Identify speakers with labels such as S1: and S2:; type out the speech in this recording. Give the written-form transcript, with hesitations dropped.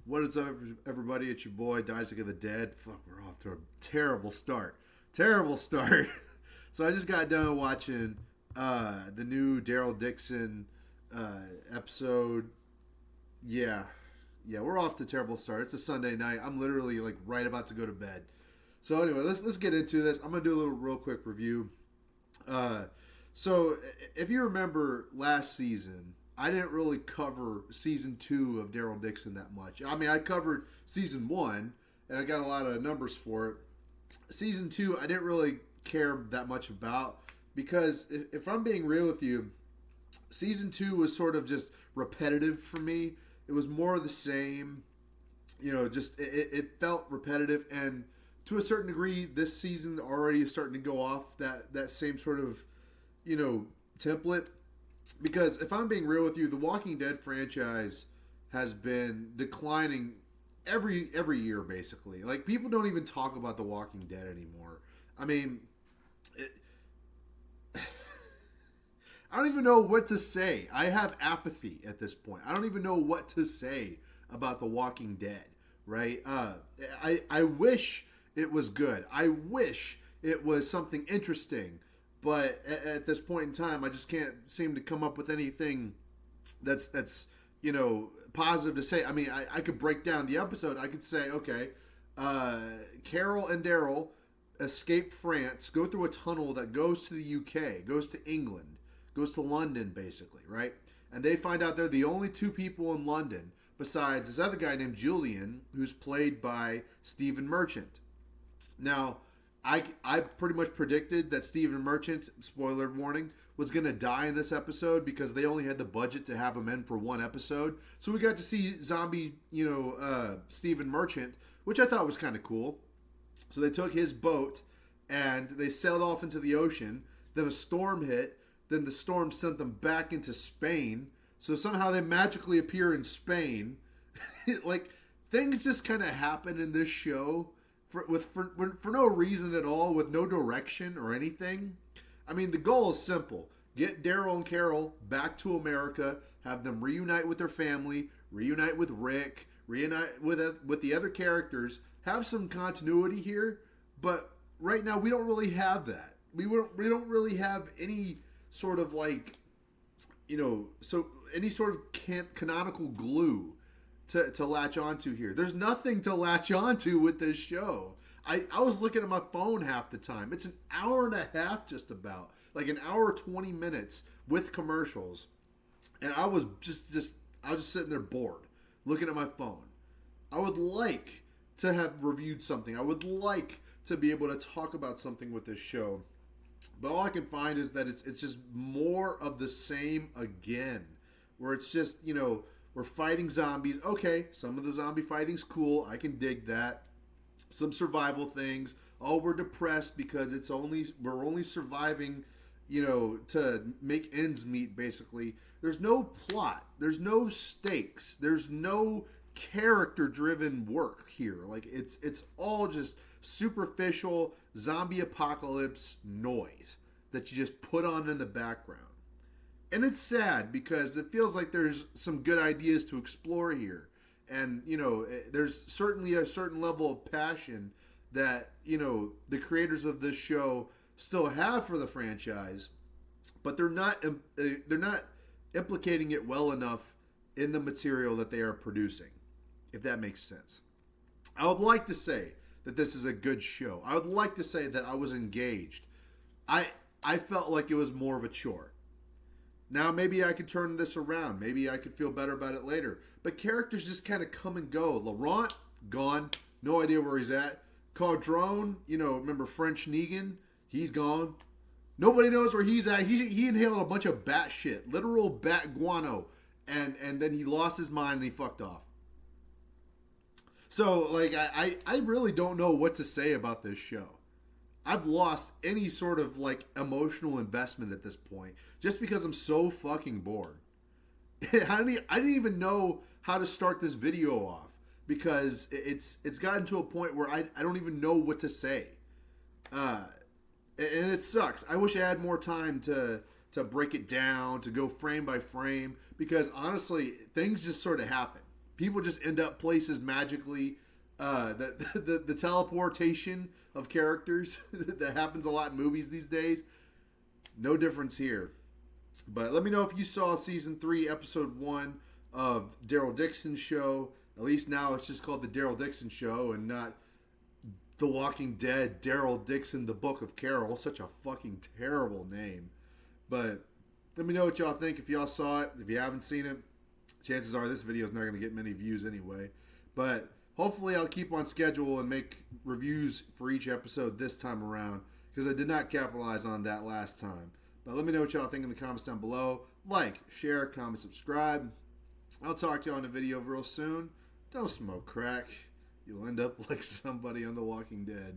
S1: What is up, everybody? It's your boy, Isaac of the Dead. Fuck, we're off to a terrible start. Terrible start. So I just got done watching the new Daryl Dixon episode. Yeah, we're off to a terrible start. It's a Sunday night. I'm literally like right about to go to bed. So anyway, let's get into this. I'm gonna do a little real quick review. So if you remember last season, I didn't really cover season 2 of Daryl Dixon that much. I mean, I covered season 1, and I got a lot of numbers for it. Season 2, I didn't really care that much about, because if I'm being real with you, season 2 was sort of just repetitive for me. It was more of the same. Just it felt repetitive, and to a certain degree, this season already is starting to go off that same sort of, template. Because if I'm being real with you, the Walking Dead franchise has been declining every year, basically. Like, people don't even talk about The Walking Dead anymore. I mean, I don't even know what to say. I have apathy at this point. I don't even know what to say about The Walking Dead, right? I wish it was good. I wish it was something interesting. But at this point in time, I just can't seem to come up with anything that's positive to say. I mean, I could break down the episode. I could say, okay, Carol and Daryl escape France, go through a tunnel that goes to the UK, goes to England, goes to London, basically, right? And they find out they're the only two people in London besides this other guy named Julian, who's played by Stephen Merchant. Now, I pretty much predicted that Stephen Merchant, spoiler warning, was going to die in this episode because they only had the budget to have him in for one episode. So we got to see zombie, Stephen Merchant, which I thought was kind of cool. So they took his boat and they sailed off into the ocean. Then a storm hit. Then the storm sent them back into Spain. So somehow they magically appear in Spain. Like, things just kind of happen in this show for no reason at all, with no direction or anything. I mean, the goal is simple. Get Daryl and Carol back to America, have them reunite with their family, reunite with Rick, reunite with the other characters, have some continuity here, but right now we don't really have that. We don't really have any sort of any sort of canonical glue to latch onto here. There's nothing to latch onto with this show. I was looking at my phone half the time. It's an hour and a half, just about. Like an hour 20 minutes with commercials. And I was just sitting there bored, looking at my phone. I would like to have reviewed something. I would like to be able to talk about something with this show. But all I can find is that it's just more of the same again. Where it's just, we're fighting zombies. Okay, some of the zombie fighting's cool. I can dig that. Some survival things. Oh, we're depressed because we're only surviving, to make ends meet, basically. There's no plot. There's no stakes. There's no character-driven work here. Like, it's all just superficial zombie apocalypse noise that you just put on in the background. And it's sad because it feels like there's some good ideas to explore here. And, there's certainly a certain level of passion that, the creators of this show still have for the franchise, but they're not implicating it well enough in the material that they are producing, if that makes sense. I would like to say that this is a good show. I would like to say that I was engaged. I felt like it was more of a chore. Now, maybe I could turn this around. Maybe I could feel better about it later. But characters just kind of come and go. Laurent, gone. No idea where he's at. Caudron, remember French Negan? He's gone. Nobody knows where he's at. He inhaled a bunch of bat shit. Literal bat guano. And then he lost his mind and he fucked off. So, I really don't know what to say about this show. I've lost any sort of emotional investment at this point just because I'm so fucking bored. I didn't even know how to start this video off because it's gotten to a point where I don't even know what to say. And it sucks. I wish I had more time to break it down, to go frame by frame, because honestly, things just sort of happen. people just end up places magically. The teleportation of characters that happens a lot in movies these days. No difference here. But let me know if you saw season 3, episode 1 of Daryl Dixon's show. At least now it's just called the Daryl Dixon Show and not The Walking Dead, Daryl Dixon, The Book of Carol. Such a fucking terrible name. But let me know what y'all think if y'all saw it. If you haven't seen it, chances are this video is not going to get many views anyway. But hopefully I'll keep on schedule and make reviews for each episode this time around, because I did not capitalize on that last time. But let me know what y'all think in the comments down below. Like, share, comment, subscribe. I'll talk to y'all in a video real soon. Don't smoke crack. You'll end up like somebody on The Walking Dead.